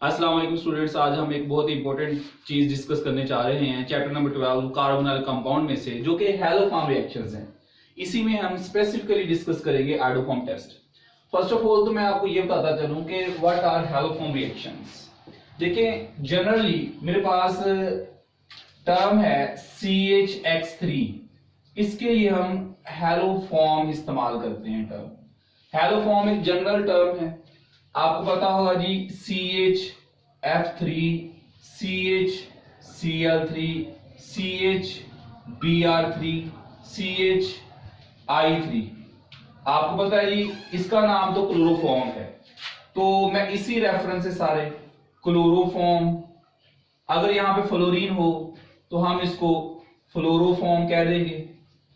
अस्सलाम वालेकुम स्टूडेंट्स। आज हम एक बहुत ही इंपॉर्टेंट चीज डिस्कस करने जा रहे हैं चैप्टर नंबर 12 कार्बोनिल कंपाउंड में से, जो कि हैलोफॉर्म रिएक्शंस हैं। इसी में हम स्पेसिफिकली डिस्कस करेंगे iodoform test. First of all तो मैं आपको ये बताता चलूं कि व्हाट आर हैलोफॉर्म रिएक्शंस। देखिए, जनरली मेरे पास टर्म है CH3, इसके लिए हम हैलोफॉर्म इस्तेमाल करते हैं। टर्म हैलोफॉर्म एक जनरल टर्म है, आपको पता होगा जी। CHF3, CHCl3, CHBr3, CHI3, आपको पता है जी। इसका नाम तो क्लोरोफॉर्म है, तो मैं इसी रेफरेंस से सारे क्लोरोफॉर्म, अगर यहां पे फ्लोरीन हो तो हम इसको फ्लोरोफॉर्म कह देंगे,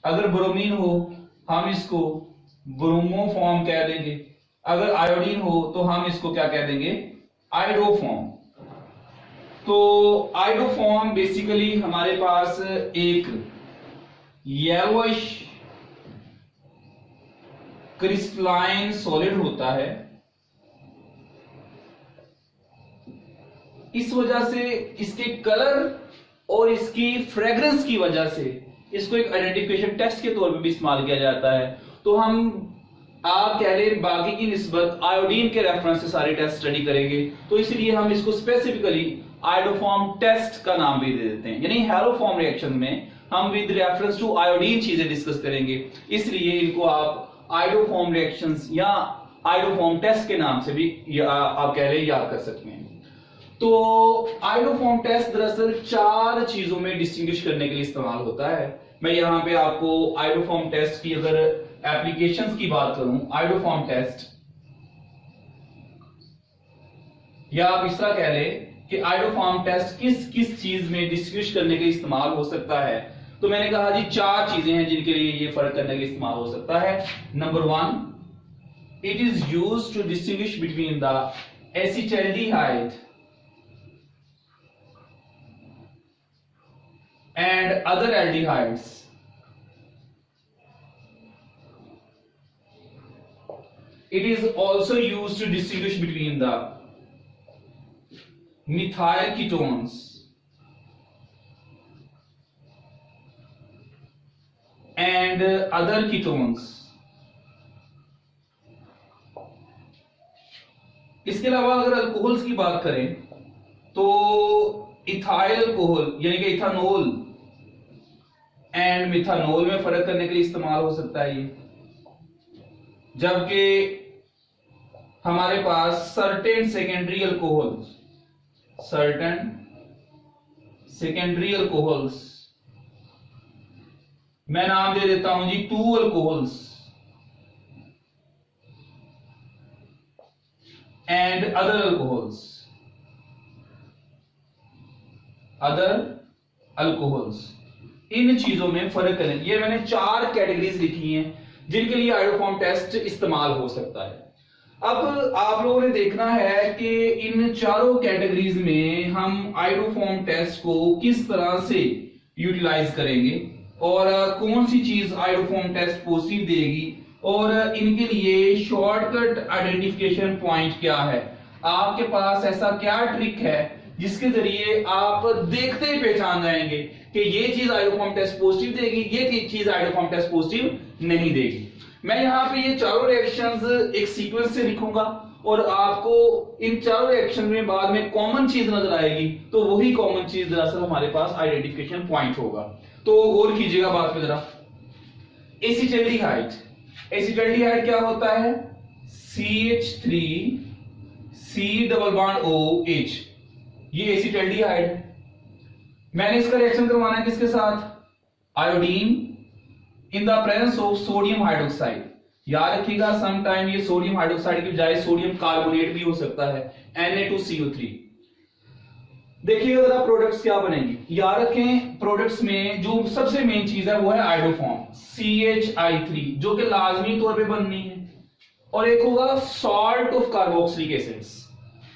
अगर ब्रोमीन हो हम इसको ब्रोमोफॉर्म कह देंगे, अगर आयोडीन हो तो हम इसको क्या कह देंगे, आइडोफॉर्म। तो आइडोफॉर्म बेसिकली हमारे पास एक येलोइश क्रिस्टलाइन सॉलिड होता है। इस वजह से, इसके कलर और इसकी फ्रेग्रेंस की वजह से इसको एक आइडेंटिफिकेशन टेस्ट के तौर पे भी इस्तेमाल किया जाता है। तो हम, आप कह लें, बाकी की निस्बत आयोडीन के रेफरेंस से सारे टेस्ट स्टडी करेंगे, तो इसलिए हम इसको स्पेसिफिकली आइडोफॉर्म टेस्ट का नाम भी दे देते हैं। यानी हैलोफॉर्म रिएक्शन में हम विद रेफरेंस टू आयोडीन चीजें डिस्कस करेंगे, इसलिए इनको आप आइडोफॉर्म रिएक्शंस या आइडोफॉर्म टेस्ट के नाम से भी आप कह लें याद कर सकते हैं। तो आइडोफॉर्म टेस्ट दरअसल 4 चीजों में डिस्टिंग्विश करने के लिए इस्तेमाल होता है। मैं यहां पे आपको आइडोफॉर्म टेस्ट की अगर एप्लीकेशंस की बात करूं, आइडोफॉर्म टेस्ट, या आप इस तरह कह लें कि आइडोफॉर्म टेस्ट किस किस चीज में डिस्टिंग्विश करने के लिए इस्तेमाल हो सकता है। तो मैंने कहा जी 4 चीजें हैं जिनके लिए ये फर्क करने के लिए इस्तेमाल हो सकता है। Number 1, it is used to distinguish between the acetaldehyde and other aldehydes. It is also used to distinguish between the methyl ketones and other ketones. इसके अलावा अगर अल्कोहल्स की बात करें तो इथाइल अल्कोहल यानी कि इथानोल एंड मिथानोल में फर्क करने के लिए इस्तेमाल हो सकता है ये। जबकि हमारे पास सर्टेन सेकेंडरी अल्कोहल्स, मैं नाम दे देता हूं जी 2 अल्कोहल्स एंड अदर अल्कोहल्स, इन चीजों में फर्क करें। ये मैंने 4 कैटेगरीज लिखी हैं जिनके लिए आइडोफॉर्म टेस्ट इस्तेमाल हो सकता है। अब आप लोगों ने देखना है कि इन चारों कैटेगरीज में हम आइडोफॉर्म टेस्ट को किस तरह से यूटिलाइज करेंगे और कौन सी चीज आइडोफॉर्म टेस्ट पॉजिटिव देगी, और इनके लिए शॉर्टकट आइडेंटिफिकेशन पॉइंट क्या है। आपके पास ऐसा क्या ट्रिक है जिसके जरिए आप देखते ही पहचान जाएंगे कि ये चीज आइडोफॉर्म टेस्ट पॉजिटिव देगी, ये चीज आइडोफॉर्म टेस्ट पॉजिटिव नहीं देगी। मैं यहां पे ये चारों रिएक्शंस एक सीक्वेंस से लिखूंगा और आपको इन चारों रिएक्शन में बाद में कॉमन चीज नजर आएगी, तो वही कॉमन चीज दरअसल हमारे पास आइडेंटिफिकेशन पॉइंट होगा। तो गौर कीजिएगा बात पे जरा। एसिटाल्डिहाइड क्या होता है? CH3 C double bond OH, ये एसिटाल्डिहाइड है। मैंने इसका रिएक्शन करवाना है किसके साथ? Iodine in the presence of sodium hydroxide. याद रखिएगा, सम टाइम ये सोडियम हाइड्रोक्साइड की बजाय सोडियम कार्बोनेट भी हो सकता है, Na2CO3। देखिएगा जरा प्रोडक्ट्स क्या बनेंगी। याद रखें, प्रोडक्ट्स में जो सबसे मेन चीज है वो है आइडोफॉर्म CHI3, जो कि लाजमी तौर पे बननी है, और एक होगा सॉल्ट ऑफ कार्बोक्सिलिक एसिड्स।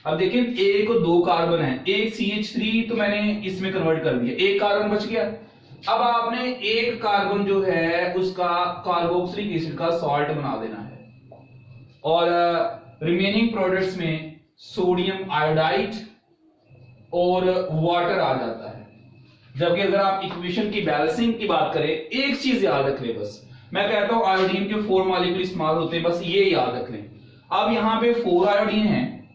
अब देखिए, 1 और 2 कार्बन है, एक CH3 तो मैंने इसमें कन्वर्ट कर दिया, 1 कार्बन बच गया। अब आपने 1 कार्बन जो है उसका कार्बोक्सिलिक एसिड का सॉल्ट बना देना है, और रिमेनिंग प्रोडक्ट्स में सोडियम आयोडाइड और वाटर आ जाता है। जबकि अगर आप इक्वेशन की बैलेंसिंग की बात करें, एक चीज याद रख लें बस, मैं कहता हूं आयोडीन के 4 मॉलिक्यूल इस्तेमाल होते हैं, बस ये याद रख लें। अब यहां पे 4 आयोडीन है,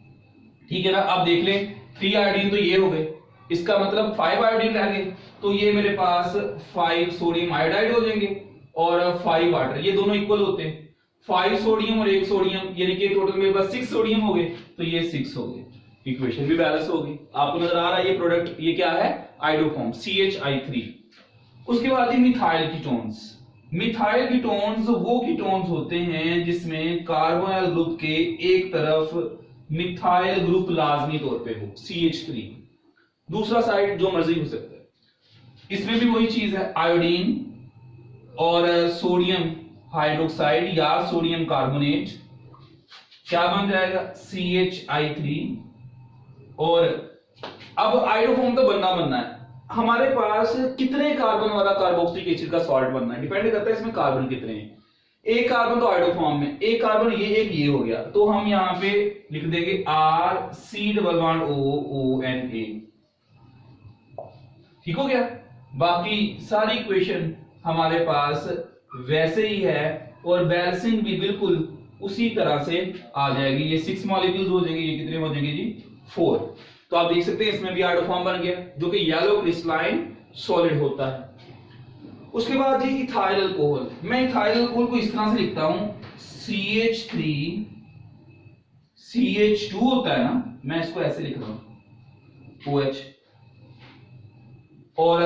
ठीक है ना। अब देख लें 3 आयोडीन तो ये हो गए, इसका मतलब 5 आयोडीन रह गए, तो ये मेरे पास 5 सोडियम आयोडाइड हो जाएंगे और 5 वाटर, ये दोनों इक्वल होते हैं। 5 सोडियम और 1 सोडियम, यानी कि टोटल मेरे पास 6 सोडियम हो गए, तो ये 6 हो गए, इक्वेशन भी बैलेंस हो गई। आपको नजर आ रहा है ये प्रोडक्ट, ये क्या है, आइडोफॉर्म CHI3। उसके बाद ही मिथाइल कीटोन्स। मिथाइल कीटोन्स वो कीटोन्स होते हैं जिसमें कार्बोनिल ग्रुप के एक तरफ मिथाइल ग्रुप लाजमी तौर पे हो, CH3, दूसरा साइड जो मर्जी हो सकता है। इसमें भी वही चीज है, आयोडीन और सोडियम हाइड्रोक्साइड या सोडियम कार्बोनेट, क्या बन जाएगा, CHI3। और अब आइडोफॉर्म तो बनना है, हमारे पास कितने कार्बन वाला कार्बोक्सिलिक एसिड का सॉल्ट बनना है, डिपेंड करता है इसमें कार्बन कितने हैं। एक कार्बन तो आइडोफॉर्म में, एक कार्बन ये हो गया, तो हम यहां पे लिख देंगे RC≡OONA, ठीक हो गया। बाकी सारी इक्वेशन हमारे पास वैसे ही है और बैलेंसिंग भी बिल्कुल उसी तरह से आ जाएगी। ये 6 मॉलिक्यूल्स हो जाएंगे, ये कितने हो जाएंगे जी, 4। तो आप देख सकते हैं इसमें भी आइडोफॉर्म बन गया, जो कि येलो क्रिस्टलाइन सॉलिड होता है। उसके बाद जी इथाइल अल्कोहल। मैं इथाइल अल्कोहल को इस तरह से लिखता हूं, CH3 CH2 होता है ना, मैं इसको ऐसे लिख रहा हूं, OH, और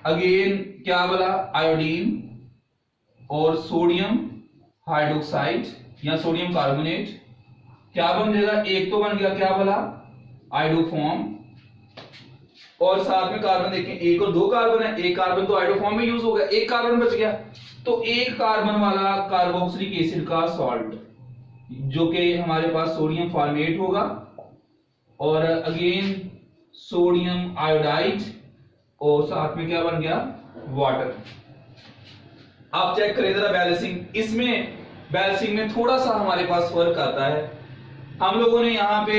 अगेन क्या बोला, आयोडीन और सोडियम हाइड्रोक्साइड या सोडियम कार्बोनेट, क्या बन जाएगा, एक तो बन गया, क्या बोला, आइडोफॉर्म, और साथ में कार्बन देखें, एक और 2 कार्बन है, एक कार्बन तो आइडोफॉर्म में यूज हो गया, एक कार्बन बच गया, तो एक कार्बन वाला कार्बोक्सिलिक एसिड का सॉल्ट, जो कि हमारे पास सोडियम फॉर्मेट होगा, और अगेन सोडियम आयोडाइड, और साथ में क्या बन गया, वाटर। आप चेक करें जरा बैलेंसिंग, इसमें बैलेंसिंग में थोड़ा सा हमारे पास फर्क आता है। हम लोगों ने यहां पे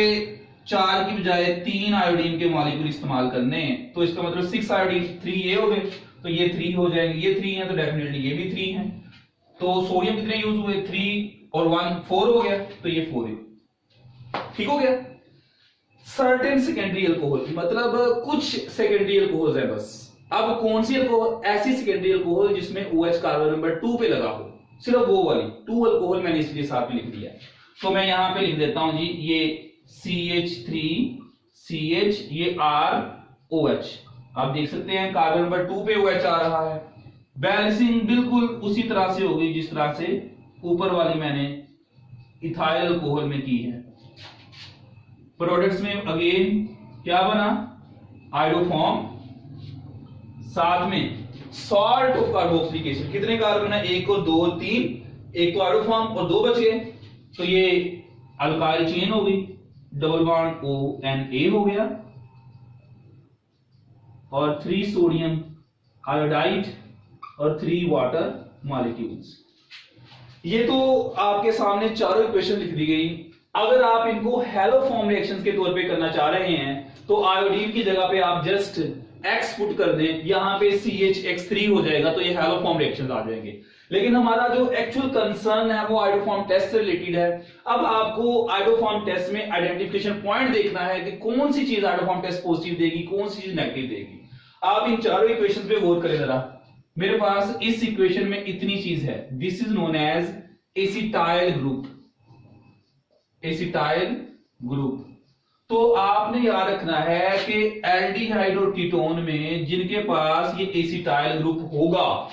4 की बजाय 3 आयोडीन के मॉलिक्यूल इस्तेमाल करने हैं, तो इसका मतलब 6 आयोडीन, 3 ये हो गए, तो ये 3 हो जाएंगे, ये 3 है तो डेफिनेटली ये भी 3 है। तो सोडियम कितने यूज हुए, 3 और 1 4 हो गया, तो ये 4 है, ठीक हो गया। सर्टेन सेकेंडरी अल्कोहल, मतलब कुछ सेकेंडरी अल्कोहल है बस। अब कौन सी अल्कोहल, ऐसी सेकेंडरी अल्कोहल जिसमें OH कार्बन नंबर 2 पे लगा हो, सिर्फ वो वाली 2 अल्कोहल मैंने इसलिए साथ में लिख दिया है। तो मैं यहां पे लिख देता हूं जी, ये CH3CH, ये ROH, आप देख सकते हैं कार्बन नंबर 2 पे OH आ रहा है। बैलेंसिंग बिल्कुल उसी तरह से होगी जिस तरह से ऊपर वाली मैंने इथाइल अल्कोहल में की है। प्रोडक्ट्स में अगेन क्या बना, आइडोफॉर्म, साथ में सॉल्ट ऑफ कार्बोक्सिलिक एसिड, कितने कार्बन है, 1 और 2 और 3, एक तो आइडोफॉर्म और 2 बच गए, तो ये अल्काइल चेन हो गई, डबल बॉन्ड ONA हो गया, और 3 सोडियम आयोडाइड और 3 वाटर मॉलिक्यूल्स। ये तो आपके सामने चारों इक्वेशन लिख दी गई। अगर आप इनको हैलोफॉर्म रिएक्शंस के तौर पे करना चाह रहे हैं, तो आयोडीन की जगह पे आप जस्ट X पुट कर दें, यहां पे CHX3 हो जाएगा, तो ये हैलोफॉर्म रिएक्शंस आ जाएंगे। लेकिन हमारा जो एक्चुअल कंसर्न है वो आइडोफॉर्म टेस्ट से रिलेटेड है। अब आपको आइडोफॉर्म टेस्ट में आइडेंटिफिकेशन पॉइंट देखना है कि कौन सी चीज आइडोफॉर्म टेस्ट पॉजिटिव देगी, कौन सी चीज नेगेटिव देगी। आप इन चारों इक्वेशन पे गौर करें जरा। मेरे पास इस इक्वेशन में इतनी चीज है, this is known as acetyl group, acetyl group. तो आपने याद रखना है कि एल्डिहाइड और कीटोन में जिनके पास ये एसिटाइल ग्रुप होगा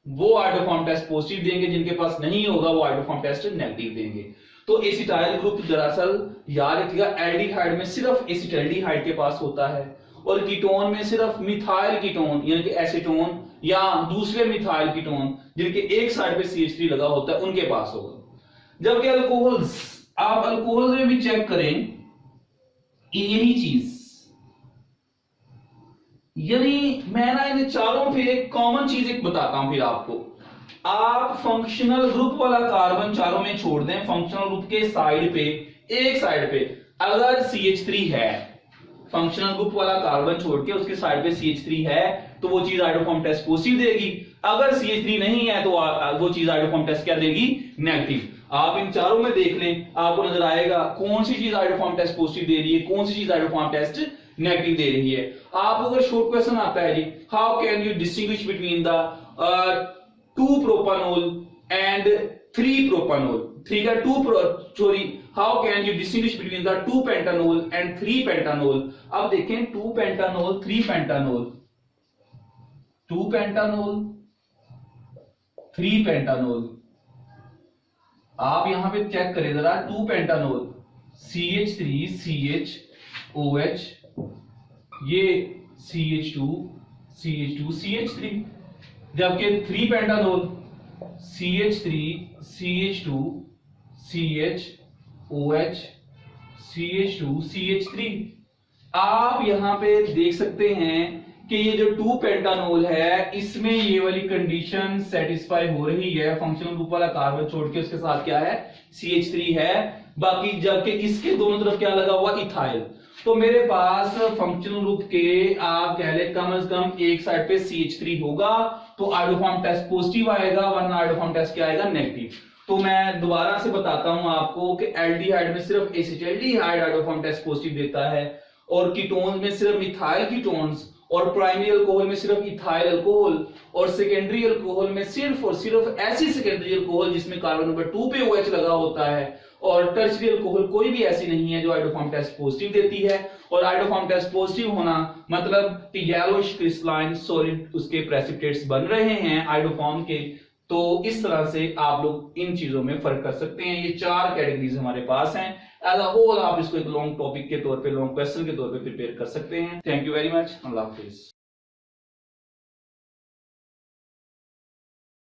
वो आइडोफॉर्म टेस्ट पॉजिटिव देंगे, जिनके पास नहीं होगा वो आइडोफॉर्म टेस्ट नेगेटिव देंगे। तो एसिटाइल ग्रुप दरअसल याद रखिएगा, एल्डिहाइड में सिर्फ एसिटाल्डिहाइड के पास होता है, और कीटोन में सिर्फ मिथाइल कीटोन यानी कि एसीटोन या दूसरे मिथाइल कीटोन जिनके एक साइड पे CH3 लगा होता है उनके पास होगा। जबकि अल्कोहल्स, आप अल्कोहल में भी चेक करें, यही चीज, यानी मैं ना इन चारों पे एक कॉमन चीज एक बताता हूं फिर आपको। आप फंक्शनल ग्रुप वाला कार्बन चारों में छोड़ दें, फंक्शनल ग्रुप के साइड पे, एक साइड पे अगर CH3 है, फंक्शनल ग्रुप वाला कार्बन छोड़ के उसके साइड पे CH3 है तो वो चीज आइडोफॉर्म टेस्ट पॉजिटिव देगी। अगर CH3 नहीं है तो वो चीज आइडोफॉर्म टेस्ट क्या देगी, नेगेटिव। आप इन चारों में देख लें, आपको नजर आएगा कौन सी चीज आइडोफॉर्म टेस्ट पॉजिटिव दे रही है, कौन सी चीज आइडोफॉर्म टेस्ट नेगेटिव दे रही है। आपको अगर शॉर्ट क्वेश्चन आता है जी, how can you distinguish between the 2 propanol and 3 propanol, ठीक है, how can you distinguish between the 2 pentanol and 3 pentanol. अब देखें 2 पेंटानोल 3 पेंटानोल, 2 पेंटानोल 3 पेंटानोल, आप यहां पे चेक करें जरा, 2 पेंटानोल CH3 CHOH, ये CH2 CH3, जबकि 3 पेंटानोल CH3 CH2 CHOH CH2 CH3। आप यहां पे देख सकते हैं कि ये जो 2 पेंटानोल है इसमें ये वाली कंडीशन सेटिस्फाई हो रही है, फंक्शनल ग्रुप वाला कार्बन छोड़ के उसके साथ क्या है, CH3 है, बाकी जबकि इसके दोनों तरफ क्या लगा हुआ, इथाइल। तो मेरे पास फंक्शनल ग्रुप के आप कह ले कम से कम एक साइड पे CH3 होगा तो आइडोफॉर्म टेस्ट पॉजिटिव आएगा, वरना आइडोफॉर्म टेस्ट क्या आएगा, नेगेटिव। तो मैं दोबारा से बताता हूं आपको कि एल्डिहाइड में सिर्फ एसिटाल्डिहाइड आइडोफॉर्म टेस्ट पॉजिटिव देता है, और कीटोन्स में सिर्फ मिथाइल कीटोन्स, और प्राइमरी अल्कोहल में सिर्फ इथाइल अल्कोहल, और सेकेंडरी अल्कोहल में सिर्फ और सिर्फ ऐसी सेकेंडरी अल्कोहल जिसमें कार्बन नंबर 2 पे OH लगा होता है, और टर्शियरी अल्कोहल कोई भी ऐसी नहीं है जो आइडोफॉर्म टेस्ट पॉजिटिव देती है। और आइडोफॉर्म टेस्ट पॉजिटिव होना मतलब कि येलोइश क्रिस्टलाइन सॉलिड उसके प्रेसिपिटेट्स बन रहे हैं आइडोफॉर्म के। तो इस तरह से आप लोग इन चीजों में फर्क कर सकते हैं। ये 4 कैटेगरीज हमारे पास हैं। एज अ होल आप इसको एक लॉन्ग टॉपिक के तौर पे, लॉन्ग क्वेश्चन के तौर पे प्रिपेयर कर सकते हैं। Thank you very much. Allah Hafiz.